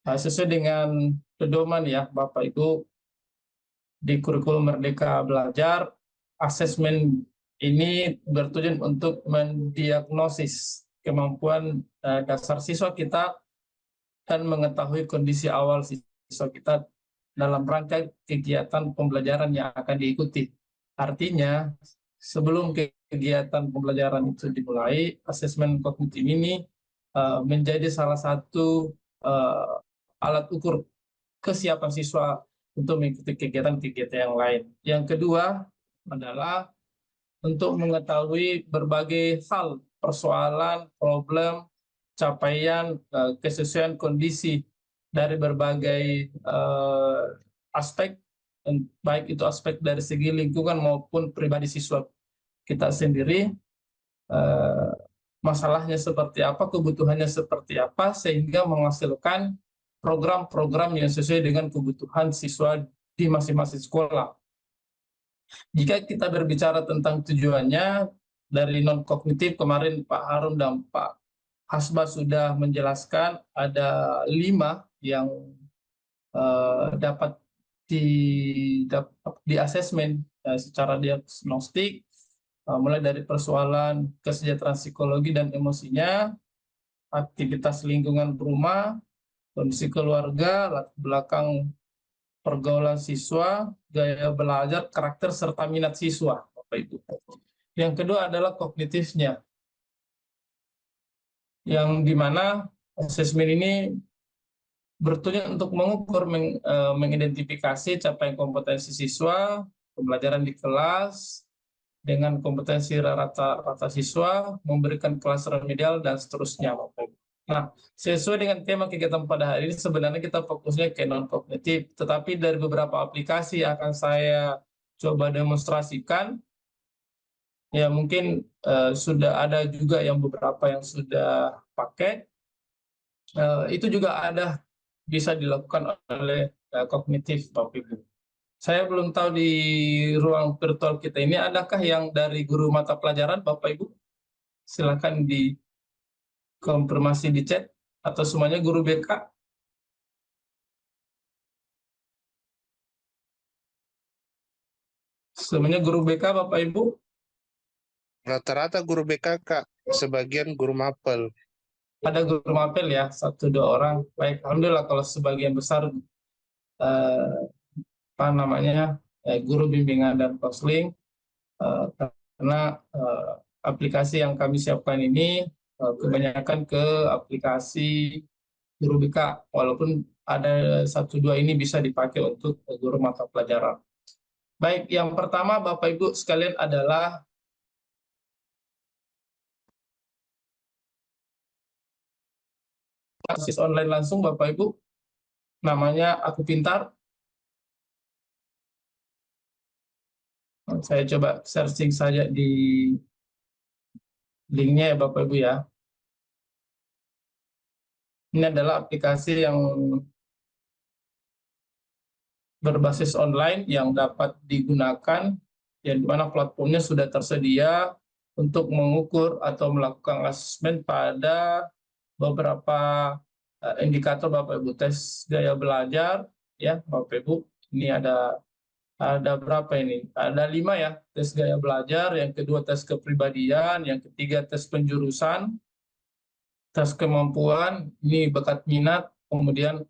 Sesuai dengan pedoman ya Bapak Ibu di kurikulum Merdeka Belajar, asesmen ini bertujuan untuk mendiagnosis kemampuan dasar siswa kita dan mengetahui kondisi awal siswa kita dalam rangka kegiatan pembelajaran yang akan diikuti. Artinya, sebelum kegiatan pembelajaran itu dimulai, asesmen kognitif ini menjadi salah satu alat ukur kesiapan siswa untuk mengikuti kegiatan-kegiatan yang lain. Yang kedua adalah untuk mengetahui berbagai hal, persoalan, problem, capaian, kesesuaian kondisi dari berbagai aspek, baik itu aspek dari segi lingkungan maupun pribadi siswa kita sendiri, masalahnya seperti apa, kebutuhannya seperti apa, sehingga menghasilkan program-program yang sesuai dengan kebutuhan siswa di masing-masing sekolah. Jika kita berbicara tentang tujuannya, dari non-kognitif kemarin Pak Harun dan Pak Hasba sudah menjelaskan ada 5 yang dapat di asesmen secara diagnostik, mulai dari persoalan kesejahteraan psikologi dan emosinya, aktivitas lingkungan rumah, kondisi keluarga, latar belakang pergaulan siswa, gaya belajar, karakter, serta minat siswa, Bapak Ibu. Yang kedua adalah kognitifnya, yang dimana asesmen ini bertujuan untuk mengukur, mengidentifikasi capaian kompetensi siswa, pembelajaran di kelas, dengan kompetensi rata-rata siswa, memberikan kelas remedial, dan seterusnya. Nah, sesuai dengan tema kegiatan pada hari ini, sebenarnya kita fokusnya ke non-kognitif, tetapi dari beberapa aplikasi yang akan saya coba demonstrasikan, ya mungkin sudah ada juga yang beberapa yang sudah pakai, itu juga ada bisa dilakukan oleh kognitif, Bapak Ibu. Saya belum tahu di ruang virtual kita ini, adakah yang dari guru mata pelajaran, Bapak Ibu? Silakan dikonfirmasi di chat, atau semuanya guru BK? Semuanya guru BK, Bapak Ibu? Rata-rata guru BK, Kak. Sebagian guru mapel. Ada guru mapel ya, 1-2 orang. Baik, alhamdulillah kalau sebagian besar apa namanya guru bimbingan dan konseling, karena aplikasi yang kami siapkan ini kebanyakan ke aplikasi guru BK, walaupun ada 1-2 ini bisa dipakai untuk guru mata pelajaran. Baik, yang pertama Bapak Ibu sekalian adalah akses online langsung, Bapak Ibu, namanya Aku Pintar. Saya coba searching saja di linknya ya Bapak Ibu ya. Ini adalah aplikasi yang berbasis online yang dapat digunakan, yang dimana platformnya sudah tersedia untuk mengukur atau melakukan asesmen pada beberapa indikator, Bapak Ibu. Tes gaya belajar ya Bapak Ibu, ini ada berapa ini? Ada 5 ya, tes gaya belajar, yang kedua tes kepribadian, yang ketiga tes penjurusan, tes kemampuan, ini bakat minat, kemudian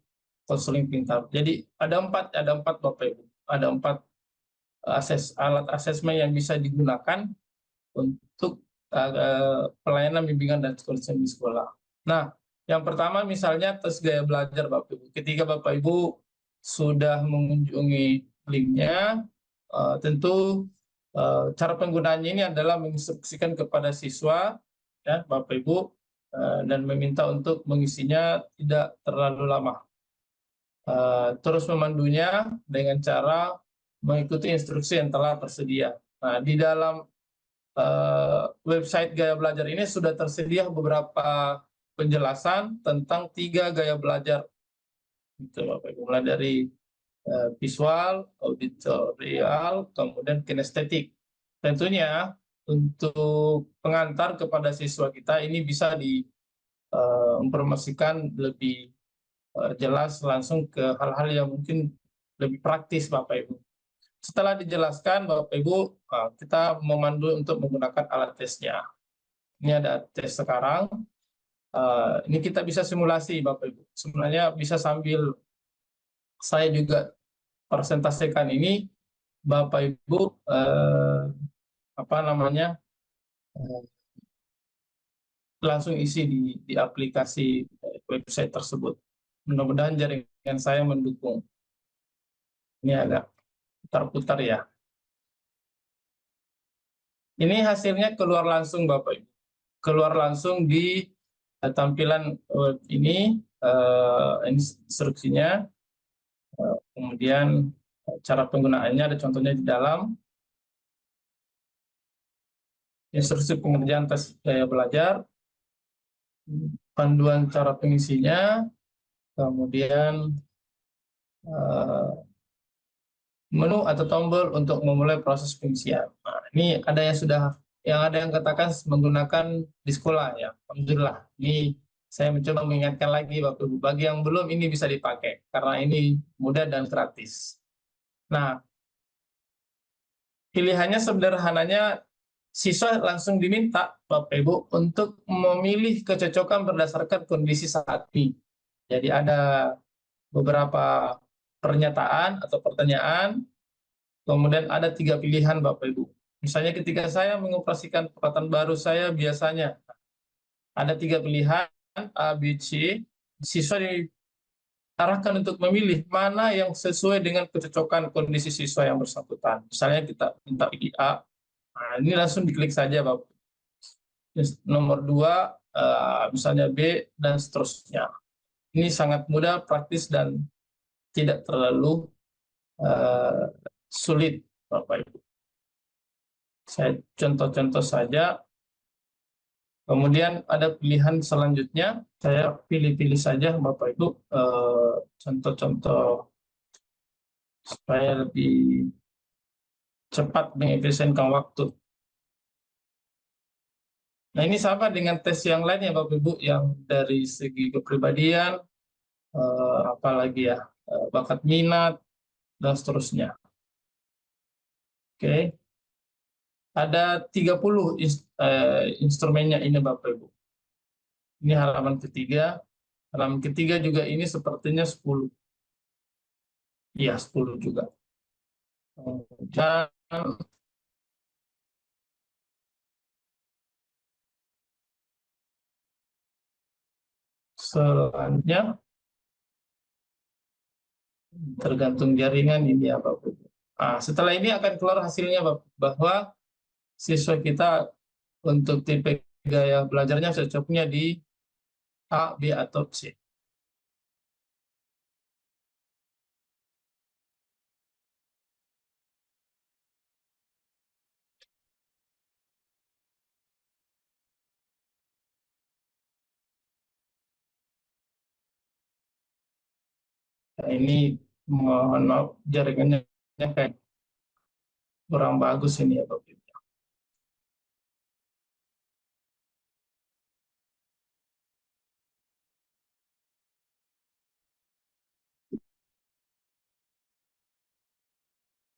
konseling pintar. Jadi ada 4 Bapak Ibu, ada 4 alat asesmen yang bisa digunakan untuk pelayanan bimbingan dan konseling di sekolah. Nah, yang pertama misalnya tes gaya belajar Bapak Ibu. Ketika Bapak Ibu sudah mengunjungi linknya, tentu cara penggunaannya ini adalah menginstruksikan kepada siswa, ya Bapak Ibu, dan meminta untuk mengisinya tidak terlalu lama. Terus memandunya dengan cara mengikuti instruksi yang telah tersedia. Nah, di dalam website Gaya Belajar ini sudah tersedia beberapa penjelasan tentang 3 gaya belajar. Gitu, Bapak Ibu. Mulai dari visual, auditorial, kemudian kinestetik. Tentunya untuk pengantar kepada siswa kita ini bisa diinformasikan lebih jelas langsung ke hal-hal yang mungkin lebih praktis Bapak Ibu. Setelah dijelaskan Bapak Ibu, kita memandu untuk menggunakan alat tesnya. Ini ada tes sekarang. Ini kita bisa simulasi Bapak Ibu. Sebenarnya bisa sambil saya juga presentasikan ini, Bapak Ibu langsung isi di aplikasi website tersebut. Mudah-mudahan jaringan saya mendukung. Ini agak putar-putar ya. Ini hasilnya keluar langsung Bapak Ibu. Keluar langsung di tampilan web ini instruksinya, kemudian cara penggunaannya ada contohnya di dalam. Instruksi pengerjaan tes daya belajar, panduan cara pengisinya, kemudian menu atau tombol untuk memulai proses pengisian. Nah, ini ada yang katakan menggunakan di sekolah ya. Alhamdulillah. Ini saya mencoba mengingatkan lagi Bapak Ibu, bagi yang belum ini bisa dipakai karena ini mudah dan gratis. Nah, pilihannya sederhananya siswa langsung diminta Bapak Ibu untuk memilih kecocokan berdasarkan kondisi saat ini. Jadi ada beberapa pernyataan atau pertanyaan, kemudian ada 3 pilihan Bapak Ibu. Misalnya ketika saya mengoperasikan peralatan baru saya biasanya ada 3 pilihan A, B, C. Siswa diarahkan untuk memilih mana yang sesuai dengan kecocokan kondisi siswa yang bersangkutan. Misalnya kita minta pilih A, nah, ini langsung diklik saja Bapak. Nomor 2, misalnya B, dan seterusnya. Ini sangat mudah, praktis, dan tidak terlalu sulit Bapak Ibu. Saya contoh-contoh saja. Kemudian ada pilihan selanjutnya, saya pilih-pilih saja Bapak Ibu contoh-contoh supaya lebih cepat mengefisienkan waktu. Nah, ini sama dengan tes yang lain ya Bapak Ibu, yang dari segi kepribadian, apalagi ya, bakat minat, dan seterusnya. Oke. Ada 30 instrumennya ini Bapak Ibu. Ini halaman ketiga. Halaman ketiga juga ini sepertinya 10. Iya, 10 juga. Dan selanjutnya tergantung jaringan ini ya Bapak Ibu. Nah, setelah ini akan keluar hasilnya bahwa siswa kita untuk tipe gaya belajarnya cocoknya di A, B, atau C. Nah, ini mohon maaf jaringannya kayak kurang bagus ini ya Bapak Ibu.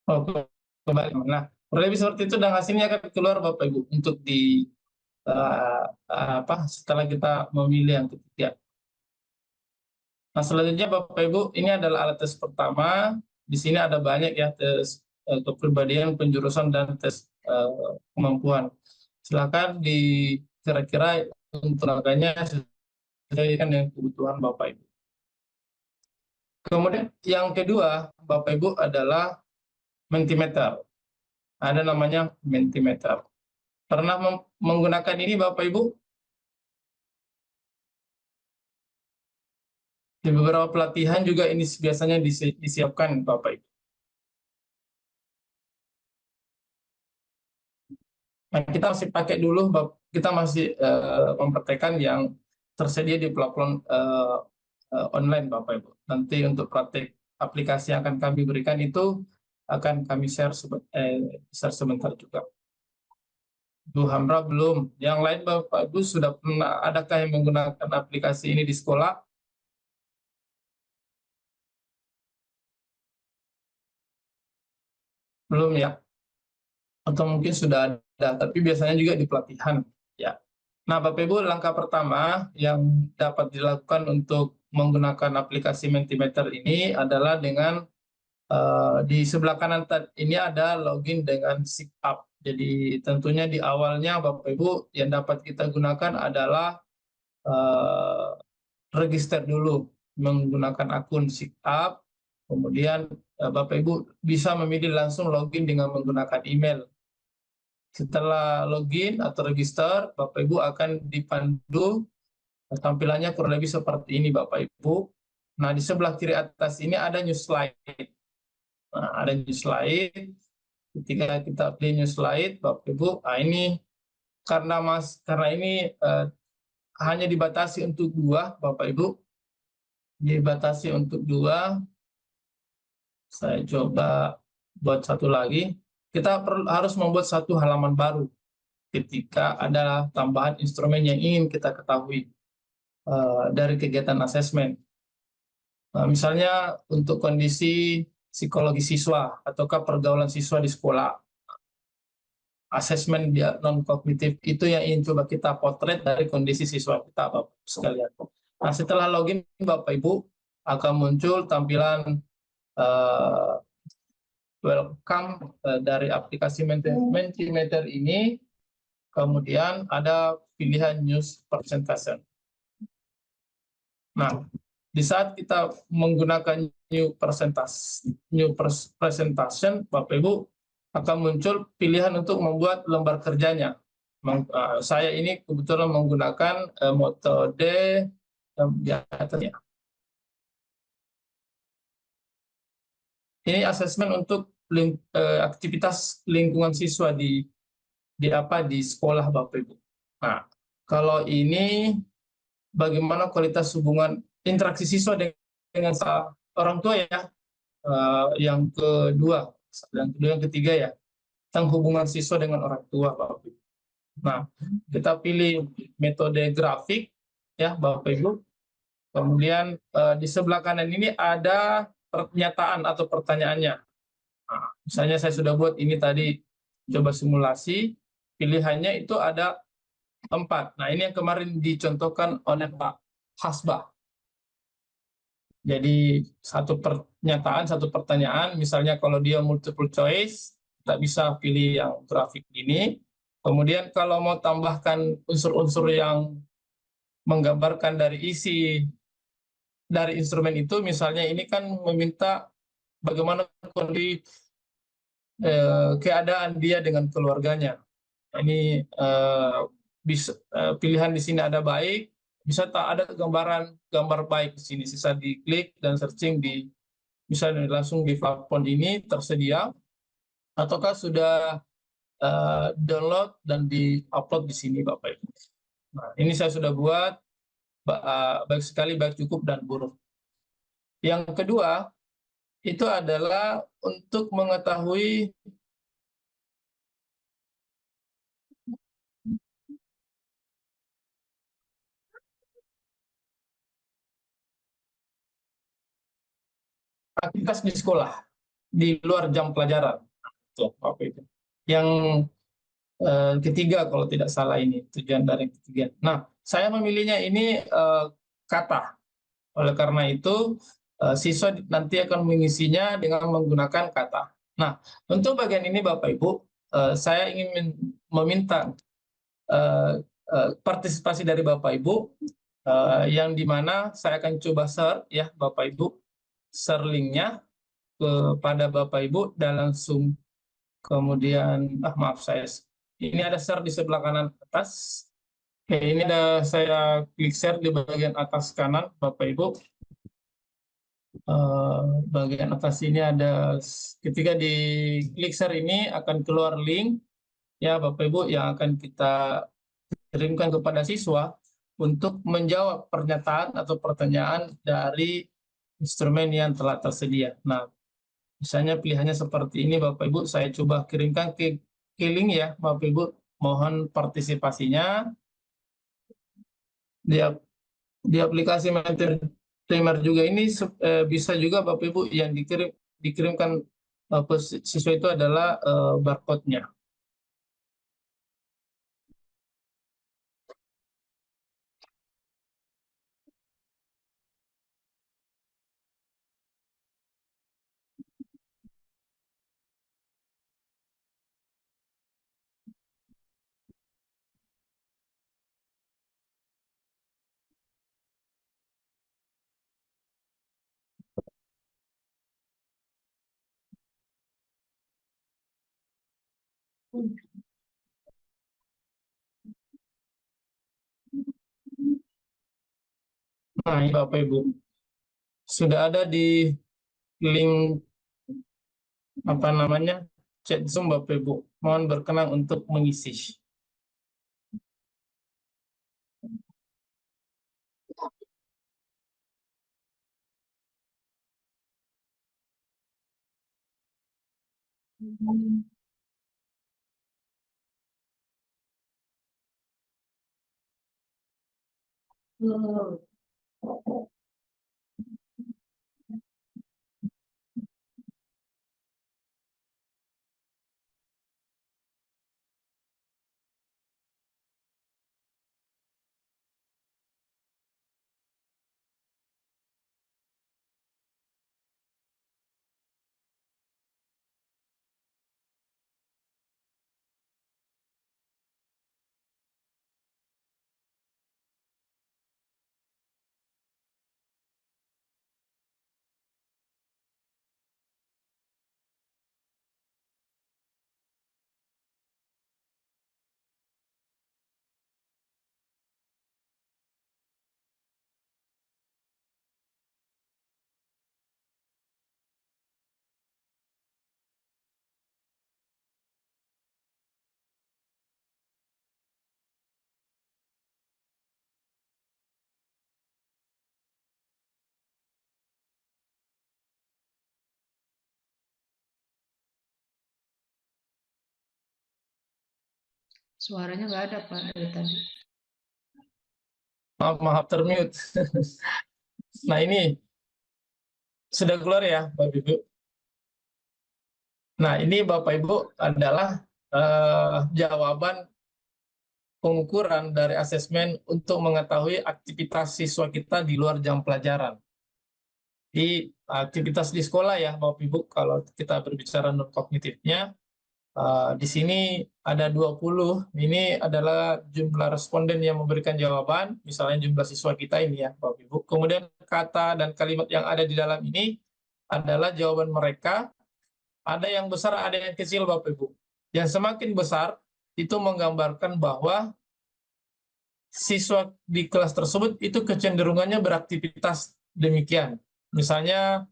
Oh, kembali. Nah, kurang lebih seperti itu dan hasilnya akan keluar Bapak Ibu untuk di setelah kita memilih yang ketiga. Nah, selanjutnya Bapak Ibu, ini adalah alat tes pertama. Di sini ada banyak ya tes kepribadian, penjurusan, dan tes kemampuan. Silakan kira-kira untuk harganya sesuai dengan kebutuhan Bapak Ibu. Kemudian yang kedua Bapak Ibu adalah Mentimeter. Ada namanya Mentimeter. Pernah menggunakan ini Bapak Ibu? Di beberapa pelatihan juga ini biasanya disiapkan Bapak Ibu. Nah, kita masih pakai dulu, kita masih mempraktekkan yang tersedia di platform online Bapak Ibu. Nanti untuk praktek aplikasi yang akan kami berikan itu akan kami share sebentar juga. Bu Hamra belum. Yang lain Bapak Ibu sudah pernah, adakah yang menggunakan aplikasi ini di sekolah? Belum ya? Atau mungkin sudah ada, tapi biasanya juga di pelatihan. Ya. Nah, Bapak Ibu, langkah pertama yang dapat dilakukan untuk menggunakan aplikasi Mentimeter ini adalah dengan di sebelah kanan ini ada login dengan SIGUP. Jadi tentunya di awalnya Bapak Ibu yang dapat kita gunakan adalah eh, register dulu menggunakan akun SIGUP. Kemudian Bapak Ibu bisa memilih langsung login dengan menggunakan email. Setelah login atau register, Bapak Ibu akan dipandu tampilannya kurang lebih seperti ini Bapak Ibu. Nah, di sebelah kiri atas ini ada new slide. Nah, ada new slide. Ketika kita pilih new slide, Bapak Ibu, nah ini karena ini hanya dibatasi untuk 2, Bapak Ibu. Dibatasi untuk 2. Saya coba buat satu lagi. Kita harus membuat satu halaman baru ketika ada tambahan instrumen yang ingin kita ketahui dari kegiatan asesmen. Misalnya untuk kondisi psikologi siswa ataukah pergaulan siswa di sekolah, asesmen dia non kognitif itu yang ingin coba kita potret dari kondisi siswa kita, Bapak sekalian. Nah, setelah login Bapak Ibu akan muncul tampilan welcome dari aplikasi Mentimeter ini. Kemudian ada pilihan news presentation. Nah, di saat kita menggunakan new presentation, Bapak Ibu akan muncul pilihan untuk membuat lembar kerjanya. Saya ini kebetulan menggunakan metode di atasnya. Ini asesmen untuk aktivitas lingkungan siswa di sekolah Bapak Ibu. Nah, kalau ini bagaimana kualitas hubungan interaksi siswa dengan orang tua ya. Yang kedua, yang ketiga ya, tentang hubungan siswa dengan orang tua Bapak Ibu. Nah, kita pilih metode grafik ya Bapak Ibu. Kemudian di sebelah kanan ini ada pernyataan atau pertanyaannya. Nah, misalnya saya sudah buat ini tadi, coba simulasi, pilihannya itu ada 4. Nah, ini yang kemarin dicontohkan oleh Pak Hasbah. Jadi satu pernyataan, satu pertanyaan, misalnya kalau dia multiple choice, kita bisa pilih yang grafik ini. Kemudian kalau mau tambahkan unsur-unsur yang menggambarkan dari isi dari instrumen itu, misalnya ini kan meminta bagaimana kondisi keadaan dia dengan keluarganya. Ini pilihan di sini ada baik, bisa tak ada gambar baik di sini, sisa diklik dan searching bisa langsung di platform ini tersedia, ataukah sudah download dan di-upload di sini Bapak Ibu. Nah, ini saya sudah buat baik sekali, baik cukup dan buruk. Yang kedua itu adalah untuk mengetahui aktivitas di sekolah di luar jam pelajaran. Tuh, Bapak Ibu. Yang ketiga kalau tidak salah ini tujuan dari ketiga. Nah, saya memilihnya ini kata. Oleh karena itu siswa nanti akan mengisinya dengan menggunakan kata. Nah, untuk bagian ini Bapak Ibu, saya ingin meminta partisipasi dari Bapak Ibu, yang dimana saya akan coba share ya Bapak Ibu, share linknya kepada Bapak Ibu dan langsung kemudian maaf ini ada share di sebelah kanan atas. Oke, ini ada saya klik share di bagian atas kanan Bapak Ibu. Bagian atas ini ada, ketika di klik share ini akan keluar link ya Bapak Ibu yang akan kita kirimkan kepada siswa untuk menjawab pernyataan atau pertanyaan dari instrumen yang telah tersedia. Nah, misalnya pilihannya seperti ini Bapak Ibu, saya coba kirimkan ke link ya Bapak Ibu, mohon partisipasinya di aplikasi Mentimeter juga ini bisa juga Bapak Ibu yang dikirimkan siswa itu adalah barcode-nya. Nah, ini Bapak Ibu, sudah ada di link apa namanya chat Zoom Bapak Ibu. Mohon berkenan untuk mengisi. Suaranya nggak ada Pak dari tadi. Maaf termute. Nah, ini sudah keluar ya Bapak Ibu. Nah, ini Bapak Ibu adalah jawaban pengukuran dari asesmen untuk mengetahui aktivitas siswa kita di luar jam pelajaran. Di aktivitas di sekolah ya Bapak Ibu, kalau kita berbicara non kognitifnya, di sini ada 20, ini adalah jumlah responden yang memberikan jawaban, misalnya jumlah siswa kita ini ya Bapak Ibu. Kemudian kata dan kalimat yang ada di dalam ini adalah jawaban mereka, ada yang besar, ada yang kecil Bapak Ibu. Yang semakin besar itu menggambarkan bahwa siswa di kelas tersebut itu kecenderungannya beraktivitas demikian. Misalnya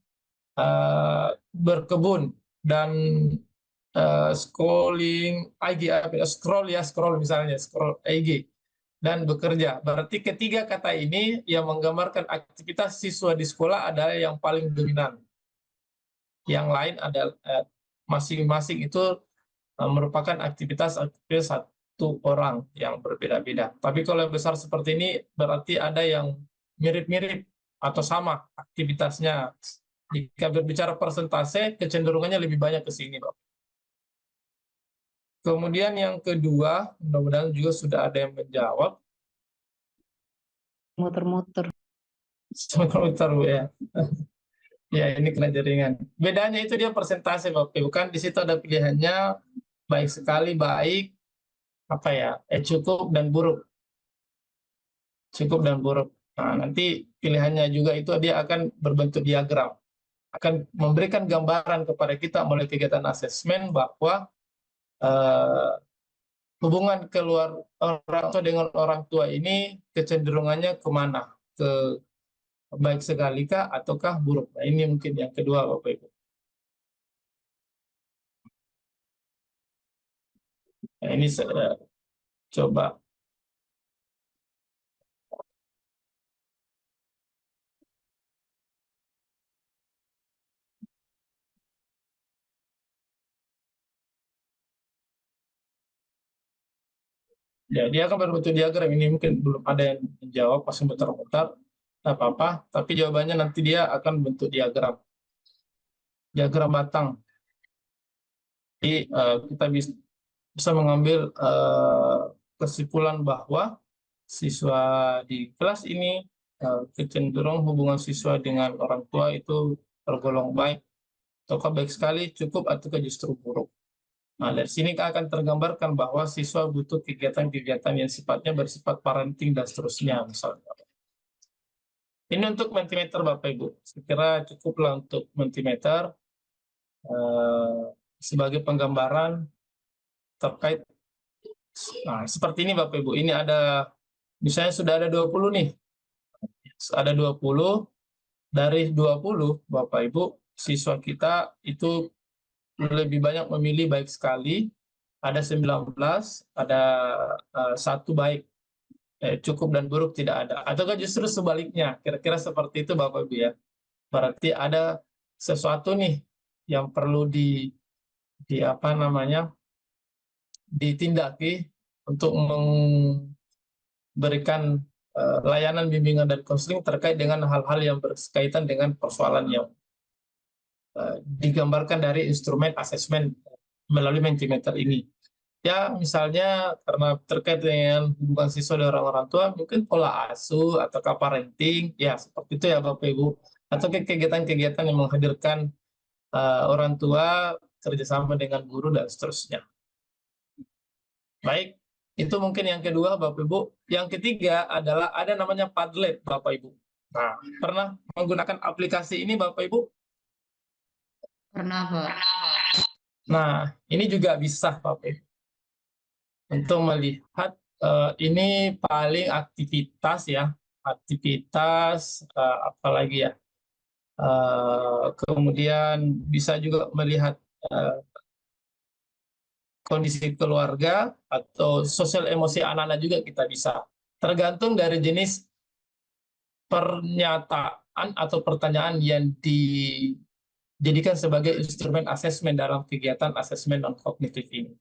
berkebun dan scroll misalnya, scroll IG dan bekerja. Berarti ketiga kata ini yang menggambarkan aktivitas siswa di sekolah adalah yang paling dominan. Yang lain adalah masing-masing itu merupakan aktivitas satu orang yang berbeda-beda. Tapi kalau yang besar seperti ini berarti ada yang mirip-mirip atau sama aktivitasnya. Jika berbicara persentase, kecenderungannya lebih banyak ke sini, Pak. Kemudian yang kedua, mudah-mudahan juga sudah ada yang menjawab. Muter-muter. Muter ya. Ya, ini kena jaringan. Bedanya itu dia persentase, Bapak Ibu. Kan di situ ada pilihannya baik sekali, baik, apa ya, cukup dan buruk. Cukup dan buruk. Nah, nanti pilihannya juga itu dia akan berbentuk diagram. Akan memberikan gambaran kepada kita melalui kegiatan asesmen bahwa hubungan keluar orang tua dengan orang tua ini kecenderungannya kemana? Ke baik sekali kah ataukah buruk? Nah, ini mungkin yang kedua, Bapak Ibu. Nah, ini saya coba. Ya, dia akan berbentuk diagram. Ini mungkin belum ada yang menjawab pas muter-muter, tak apa-apa. Tapi jawabannya nanti dia akan bentuk diagram. Diagram batang. Jadi kita bisa mengambil kesimpulan bahwa siswa di kelas ini kecenderungan hubungan siswa dengan orang tua itu tergolong baik, ataukah baik sekali, cukup, ataukah justru buruk. Nah, dari sini akan tergambarkan bahwa siswa butuh kegiatan-kegiatan yang sifatnya bersifat parenting dan seterusnya, misalnya. Ini untuk Mentimeter, Bapak Ibu. Saya kira cukuplah untuk Mentimeter sebagai penggambaran terkait. Nah, seperti ini Bapak Ibu. Ini ada, misalnya sudah ada 20 nih. Ada 20, dari 20 Bapak Ibu, siswa kita itu lebih banyak memilih baik sekali, ada 19, ada satu baik, cukup dan buruk tidak ada. Ataukah justru sebaliknya, kira-kira seperti itu Bapak Ibu ya. Berarti ada sesuatu nih yang perlu ditindaki untuk memberikan layanan bimbingan dan konseling terkait dengan hal-hal yang berkaitan dengan persoalan yang digambarkan dari instrumen asesmen melalui Mentimeter ini. Ya, misalnya karena terkait dengan hubungan siswa dengan orang tua, mungkin pola asuh atau parenting, ya seperti itu ya Bapak Ibu. Atau kegiatan-kegiatan yang menghadirkan orang tua kerjasama dengan guru dan seterusnya. Baik, itu mungkin yang kedua Bapak Ibu. Yang ketiga adalah ada namanya Padlet Bapak Ibu. Nah, pernah menggunakan aplikasi ini Bapak Ibu? Pernah, Pak. Nah, ini juga bisa Bapak Ibu. Untuk melihat ini paling aktivitas ya, aktivitas apalagi ya. Kemudian bisa juga melihat kondisi keluarga atau sosial emosi anak-anak juga kita bisa. Tergantung dari jenis pernyataan atau pertanyaan yang dijadikan sebagai instrumen asesmen dalam kegiatan asesmen non-kognitif ini.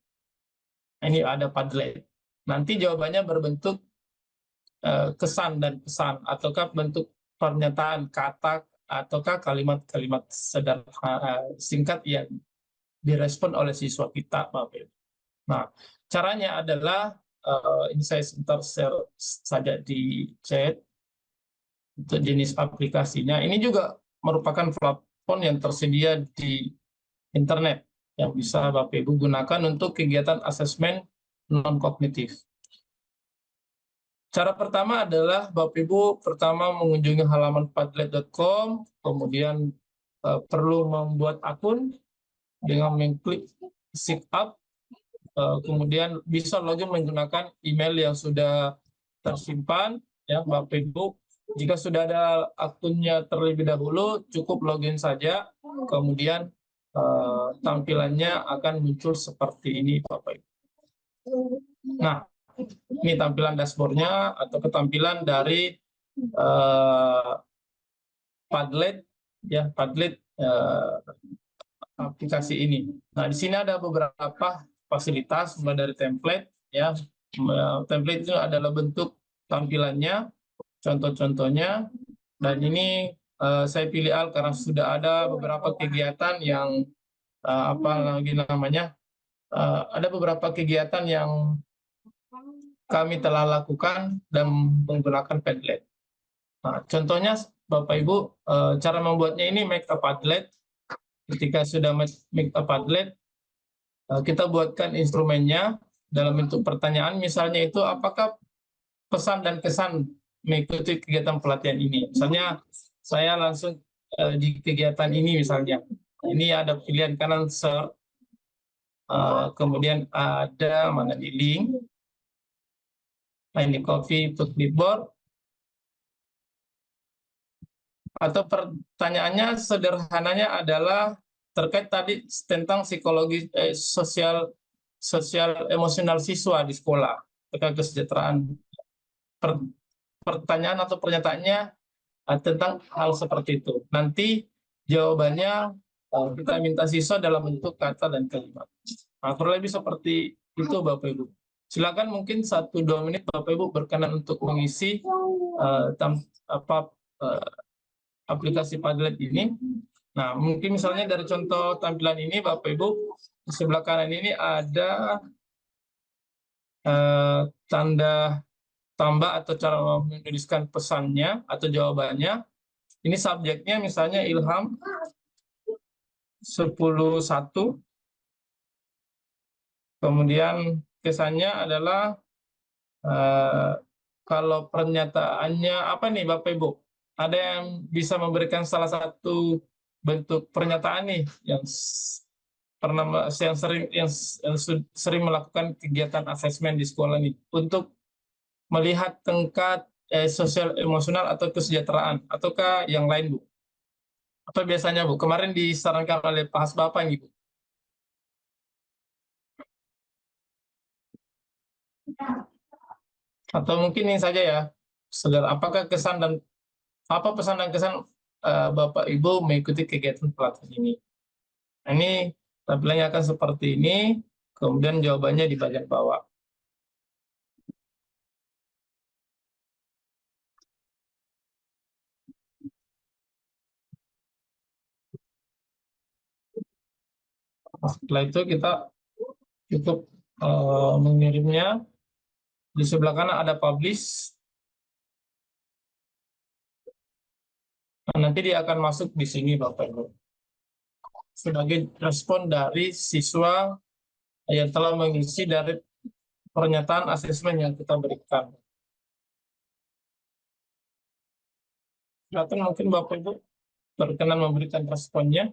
Ini ada Padlet. Nanti jawabannya berbentuk kesan dan pesan, ataukah bentuk pernyataan kata, ataukah kalimat-kalimat sederhana singkat yang direspon oleh siswa kita, Bapak Ibu. Nah, caranya adalah ini saya sebentar share saja di chat untuk jenis aplikasinya. Ini juga merupakan platform yang tersedia di internet yang bisa Bapak Ibu gunakan untuk kegiatan asesmen non-kognitif. Cara pertama adalah Bapak Ibu pertama mengunjungi halaman padlet.com, kemudian perlu membuat akun dengan mengklik sign up, kemudian bisa login menggunakan email yang sudah tersimpan ya Bapak Ibu. Jika sudah ada akunnya terlebih dahulu, cukup login saja, kemudian tampilannya akan muncul seperti ini Bapak Ibu. Nah, ini tampilan dashboardnya atau ketampilan dari Padlet ya, Padlet aplikasi ini. Nah, di sini ada beberapa fasilitas mulai dari template ya. Template itu adalah bentuk tampilannya, contoh-contohnya, dan ini saya pilih Al karena sudah ada beberapa kegiatan yang ada beberapa kegiatan yang kami telah lakukan dan menggunakan Padlet. Nah, contohnya Bapak Ibu, cara membuatnya ini make a Padlet. Ketika sudah make a Padlet, kita buatkan instrumennya dalam bentuk pertanyaan, misalnya itu apakah pesan dan kesan mengikuti kegiatan pelatihan ini. Misalnya saya langsung di kegiatan ini misalnya. Ini ada pilihan kanan search, kemudian ada mana di link, ini copy to clipboard, atau pertanyaannya sederhananya adalah terkait tadi tentang psikologi sosial emosional siswa di sekolah, terkait kesejahteraan. Pertanyaan atau pernyataannya tentang hal seperti itu. Nanti jawabannya kita minta siswa dalam bentuk kata dan kalimat. Nah, kurang lebih seperti itu Bapak Ibu. Silakan mungkin 1-2 menit Bapak Ibu berkenan untuk mengisi aplikasi Padlet ini. Nah, mungkin misalnya dari contoh tampilan ini Bapak Ibu di sebelah kanan ini ada tanda tambah atau cara menuliskan pesannya atau jawabannya. Ini subjeknya misalnya Ilham 10.1. Kemudian kesannya adalah kalau pernyataannya apa nih Bapak Ibu? Ada yang bisa memberikan salah satu bentuk pernyataan nih yang sering melakukan kegiatan asesmen di sekolah nih untuk melihat tingkat sosial emosional atau kesejahteraan ataukah yang lain Bu? Apa biasanya Bu? Kemarin disarankan oleh Pak Hasba apa Ibu? Atau mungkin ini saja ya, saudara, apakah kesan dan apa pesan dan kesan Bapak Ibu mengikuti kegiatan pelatihan ini? Nah, ini tampilannya akan seperti ini, kemudian jawabannya di bagian bawah. Setelah itu kita cukup mengirimnya. Di sebelah kanan ada publish. Nah, nanti dia akan masuk di sini Bapak Ibu. Sebagai respon dari siswa yang telah mengisi dari pernyataan asesmen yang kita berikan. Silakan mungkin Bapak Ibu berkenan memberikan responnya.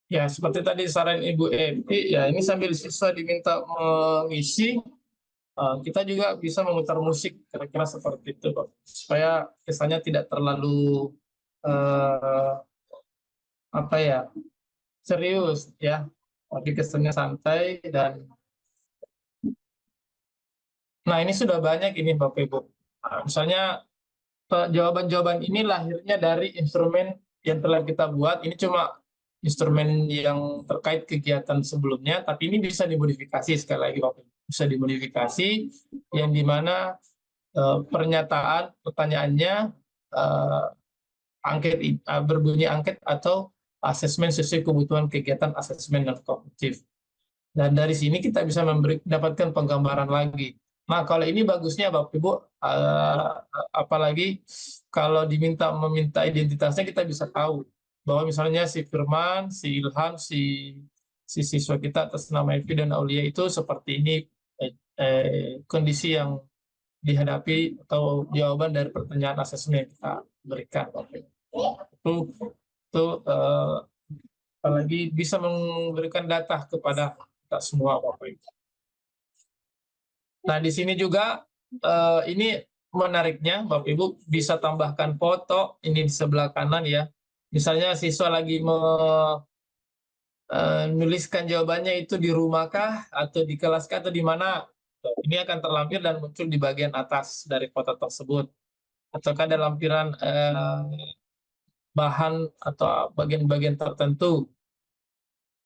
Ya, seperti tadi saran Ibu Evi, ya ini sambil siswa diminta mengisi, kita juga bisa memutar musik, kira-kira seperti itu, Pak. Supaya kesannya tidak terlalu apa ya, serius ya, tapi kesannya santai dan. Nah, ini sudah banyak ini Bapak Ibu. Nah, misalnya jawaban-jawaban ini lahirnya dari instrumen yang telah kita buat. Ini cuma instrumen yang terkait kegiatan sebelumnya, tapi ini bisa dimodifikasi sekali lagi Bapak Ibu. Bisa dimodifikasi yang dimana pernyataan pertanyaannya berbunyi angket atau asesmen sesuai kebutuhan kegiatan asesmen dan kognitif. Dan dari sini kita bisa mendapatkan penggambaran lagi. Nah, kalau ini bagusnya Bapak Ibu, apalagi kalau meminta identitasnya, kita bisa tahu bahwa misalnya si Firman, si Ilham, si siswa kita atas nama Evi dan Aulia itu seperti ini kondisi yang dihadapi atau jawaban dari pertanyaan asesmen yang kita berikan Bapak Ibu. Itu apalagi bisa memberikan data kepada kita semua Bapak Ibu. Nah, di sini juga ini menariknya Bapak Ibu bisa tambahkan foto ini di sebelah kanan ya. Misalnya siswa lagi menuliskan jawabannya itu di rumahkah atau di kelaskah atau di mana. Ini akan terlampir dan muncul di bagian atas dari foto tersebut. Ataukah ada lampiran bahan atau bagian-bagian tertentu.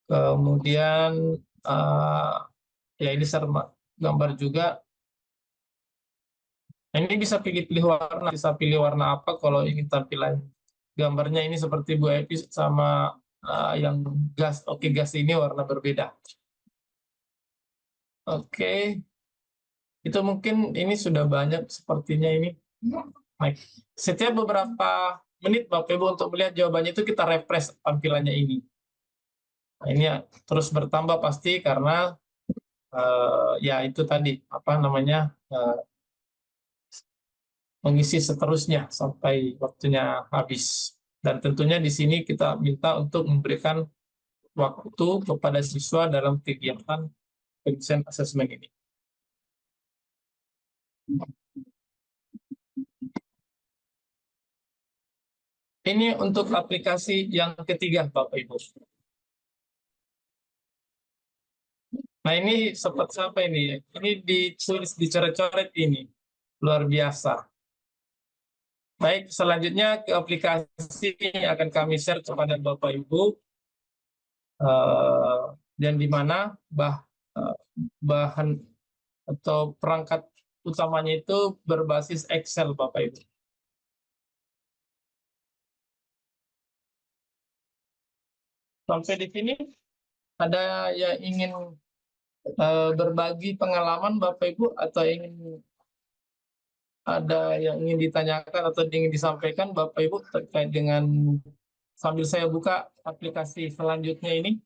Kemudian ya ini gambar juga. Nah, ini bisa pilih warna, bisa pilih warna apa kalau ingin tampilan gambarnya ini seperti Bu Evi sama yang gas. Oke, gas ini warna berbeda. Oke, itu mungkin ini sudah banyak sepertinya ini. Baik. Setiap beberapa menit Bapak Ibu untuk melihat jawabannya itu kita refresh tampilannya ini. Nah, ini ya, terus bertambah pasti karena ya itu tadi apa namanya mengisi seterusnya sampai waktunya habis. Dan tentunya di sini kita minta untuk memberikan waktu kepada siswa dalam kegiatan pengisian asesmen ini. Ini untuk aplikasi yang ketiga, Bapak Ibu. Nah, ini seperti apa ini? Ini ditulis, dicoret-coret ini. Luar biasa. Baik, selanjutnya ke aplikasi yang akan kami share kepada Bapak Ibu. Dan di mana bahan atau perangkat utamanya itu berbasis Excel, Bapak Ibu. Sampai di sini ada yang ingin berbagi pengalaman Bapak Ibu, atau ada yang ingin ditanyakan atau ingin disampaikan Bapak Ibu terkait dengan, sambil saya buka aplikasi selanjutnya ini.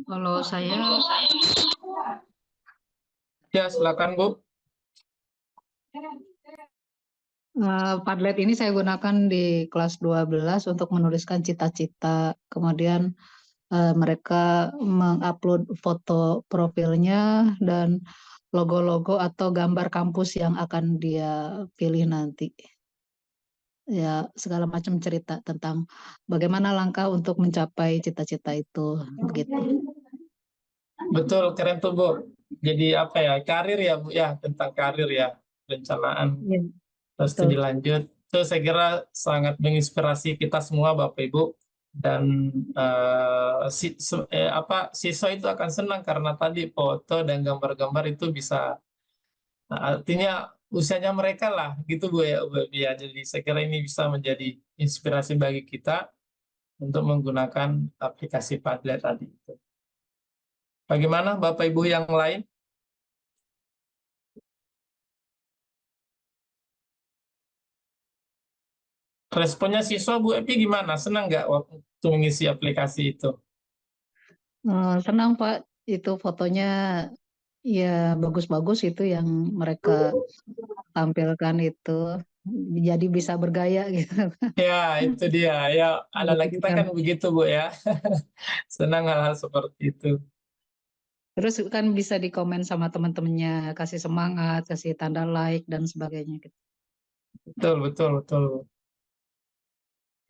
Kalau saya Ya, silakan Bu. Padlet ini saya gunakan di kelas 12 untuk menuliskan cita-cita. Kemudian mereka mengupload foto profilnya dan logo-logo atau gambar kampus yang akan dia pilih nanti. Ya, segala macam cerita tentang bagaimana langkah untuk mencapai cita-cita itu, begitu. Betul, keren tuh Bu. Jadi apa ya, karir ya Bu ya, tentang karir ya, perencanaan Ya, terus betul. lanjut. Itu saya kira sangat menginspirasi kita semua Bapak Ibu. Dan siswa itu akan senang karena tadi foto dan gambar-gambar itu bisa, artinya usianya mereka lah gitu Bu ya, ya. Jadi saya kira ini bisa menjadi inspirasi bagi kita untuk menggunakan aplikasi Padlet tadi itu. Bagaimana Bapak Ibu yang lain? Responnya siswa Bu Epi gimana? Senang nggak waktu mengisi aplikasi itu? Senang Pak, itu fotonya ya bagus-bagus itu yang mereka tampilkan itu. Jadi bisa bergaya gitu. Ya, itu dia. Ya, anak-anak kita kan begitu Bu ya. Senang hal-hal seperti itu. Terus kan bisa dikomen sama teman-temannya, kasih semangat, kasih tanda like dan sebagainya gitu. Betul, betul, betul.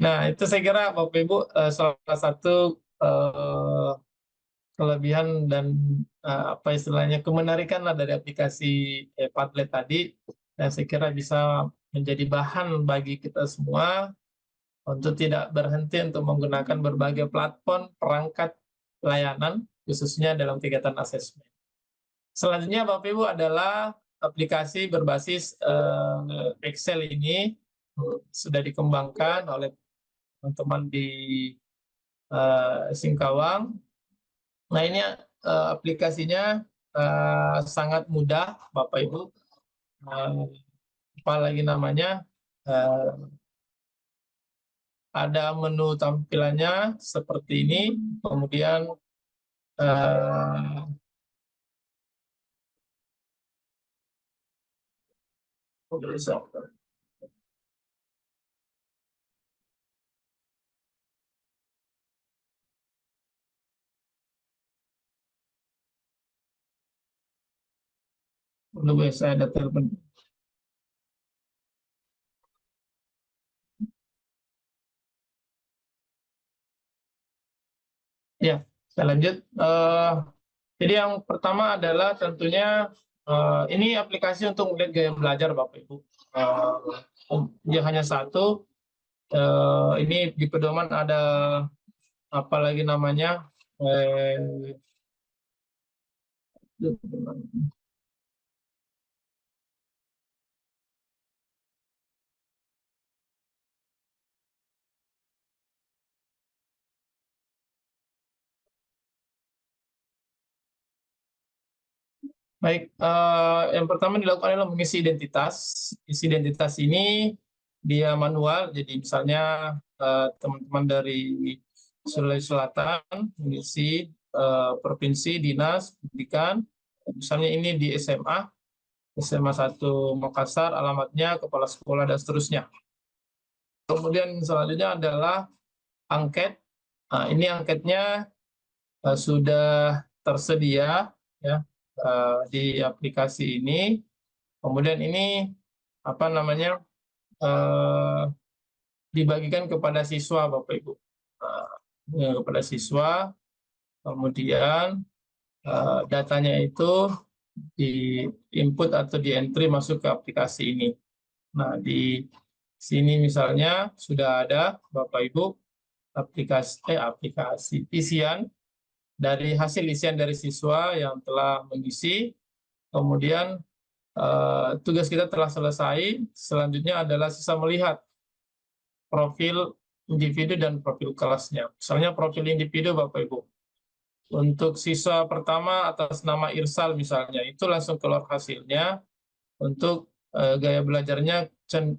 Nah, itu saya kira Bapak Ibu salah satu kelebihan dan apa istilahnya kemenarikan lah dari aplikasi Padlet tadi. Dan saya kira bisa menjadi bahan bagi kita semua untuk tidak berhenti untuk menggunakan berbagai platform perangkat layanan, khususnya dalam kegiatan asesmen. Selanjutnya Bapak Ibu adalah aplikasi berbasis Excel ini sudah dikembangkan oleh teman-teman di Singkawang. Nah, ini aplikasinya sangat mudah Bapak Ibu. Apalagi namanya, ada menu tampilannya seperti ini, kemudian saya ada telepon. Ya, saya lanjut. Jadi yang pertama adalah tentunya ini aplikasi untuk melihat gaya belajar Bapak Ibu. Dia hanya satu. Ini di pedoman ada apalagi namanya. Baik, yang pertama dilakukan adalah mengisi identitas. Isi identitas ini dia manual, jadi misalnya teman-teman dari Sulawesi Selatan mengisi provinsi, dinas, pendidikan, misalnya ini di SMA 1 Makassar, alamatnya, kepala sekolah, dan seterusnya. Kemudian selanjutnya adalah angket. Nah, ini angketnya sudah tersedia ya di aplikasi ini. Kemudian ini apa namanya dibagikan kepada siswa, Bapak Ibu, kepada siswa. Kemudian datanya itu di input atau di entry masuk ke aplikasi ini. Nah, di sini misalnya sudah ada Bapak Ibu aplikasi isian dari hasil isian dari siswa yang telah mengisi. Kemudian tugas kita telah selesai. Selanjutnya adalah sisa melihat profil individu dan profil kelasnya. Misalnya profil individu Bapak Ibu. Untuk siswa pertama atas nama Irsal misalnya, itu langsung keluar hasilnya. Untuk gaya belajarnya,